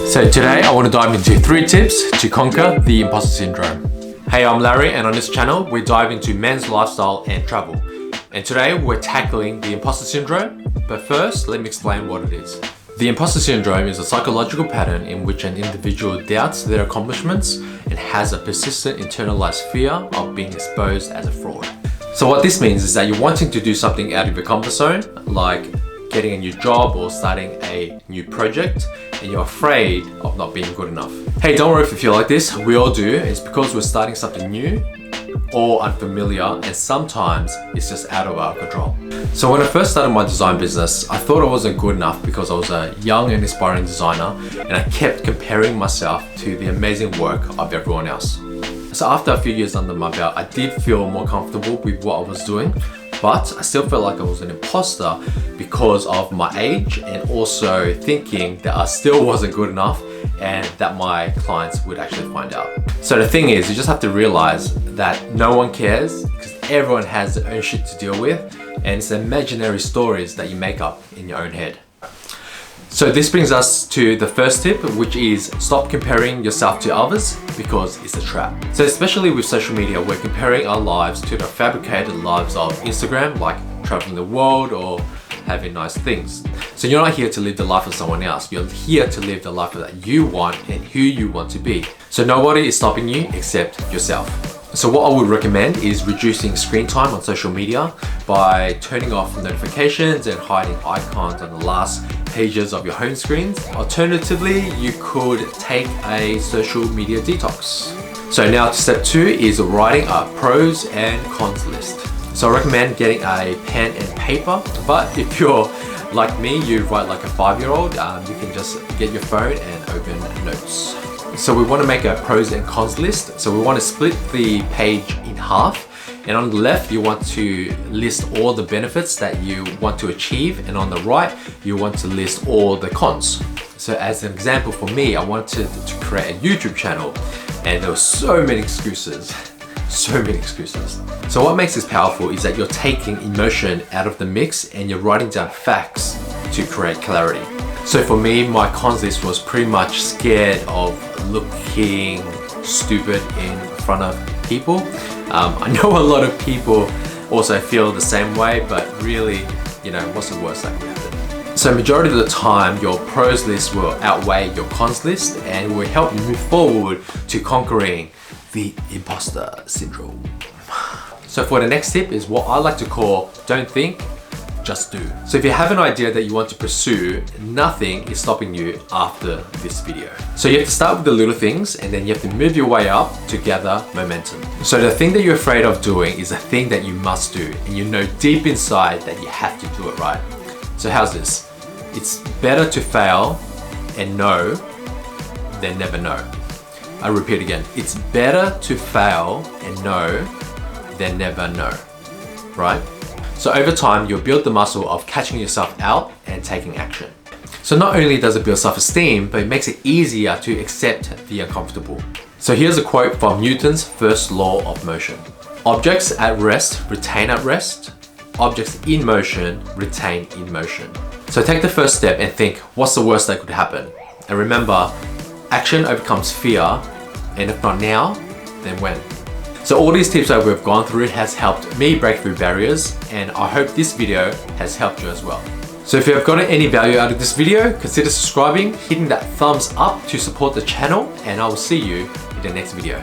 So today I want to dive into 3 tips to conquer the imposter syndrome. Hey, I'm Larry, and on this channel we dive into men's lifestyle and travel. And today we're tackling the imposter syndrome, but first let me explain what it is. The imposter syndrome is a psychological pattern in which an individual doubts their accomplishments and has a persistent internalized fear of being exposed as a fraud. So what this means is that you're wanting to do something out of your comfort zone, like getting a new job or starting a new project, and you're afraid of not being good enough. Hey, don't worry if you feel like this, we all do. It's because we're starting something new or unfamiliar, and sometimes it's just out of our control. So when I first started my design business, I thought I wasn't good enough because I was a young and inspiring designer, and I kept comparing myself to the amazing work of everyone else. So after a few years under my belt, I did feel more comfortable with what I was doing, but I still felt like I was an imposter because of my age and also thinking that I still wasn't good enough and that my clients would actually find out. So the thing is, you just have to realize that no one cares because everyone has their own shit to deal with, and it's imaginary stories that you make up in your own head. So this brings us to the first tip, which is stop comparing yourself to others because it's a trap. So especially with social media, we're comparing our lives to the fabricated lives of Instagram, like traveling the world or having nice things. So you're not here to live the life of someone else. You're here to live the life that you want and who you want to be. So nobody is stopping you except yourself. So what I would recommend is reducing screen time on social media by turning off notifications and hiding icons on the last pages of your home screens. Alternatively, you could take a social media detox. So now step 2 is writing a pros and cons list. So I recommend getting a pen and paper, but if you're like me, you write like a 5-year-old, you can just get your phone and open notes. So we want to make a pros and cons list. So we want to split the page in half, and on the left you want to list all the benefits that you want to achieve, and on the right you want to list all the cons. So as an example, for me, I wanted to create a YouTube channel and there were so many excuses. So what makes this powerful is that you're taking emotion out of the mix and you're writing down facts to create clarity. So for me, my cons list was pretty much scared of looking stupid in front of people. I know a lot of people also feel the same way, but really, what's the worst that could happen? So majority of the time, your pros list will outweigh your cons list and will help you move forward to conquering the imposter syndrome. So for the next tip is what I like to call don't think, just do. So if you have an idea that you want to pursue, nothing is stopping you after this video. So you have to start with the little things and then you have to move your way up to gather momentum. So the thing that you're afraid of doing is a thing that you must do, and you know deep inside that you have to do it right. So how's this? It's better to fail and know than never know. I repeat again, it's better to fail and know than never know, right? So over time, you'll build the muscle of catching yourself out and taking action. So not only does it build self-esteem, but it makes it easier to accept the uncomfortable. So here's a quote from Newton's first law of motion. Objects at rest retain at rest. Objects in motion retain in motion. So take the first step and think, what's the worst that could happen? And remember, action overcomes fear, and if not now, then when? So all these tips that we've gone through has helped me break through barriers, and I hope this video has helped you as well. So if you have gotten any value out of this video, consider subscribing, hitting that thumbs up to support the channel, and I will see you in the next video.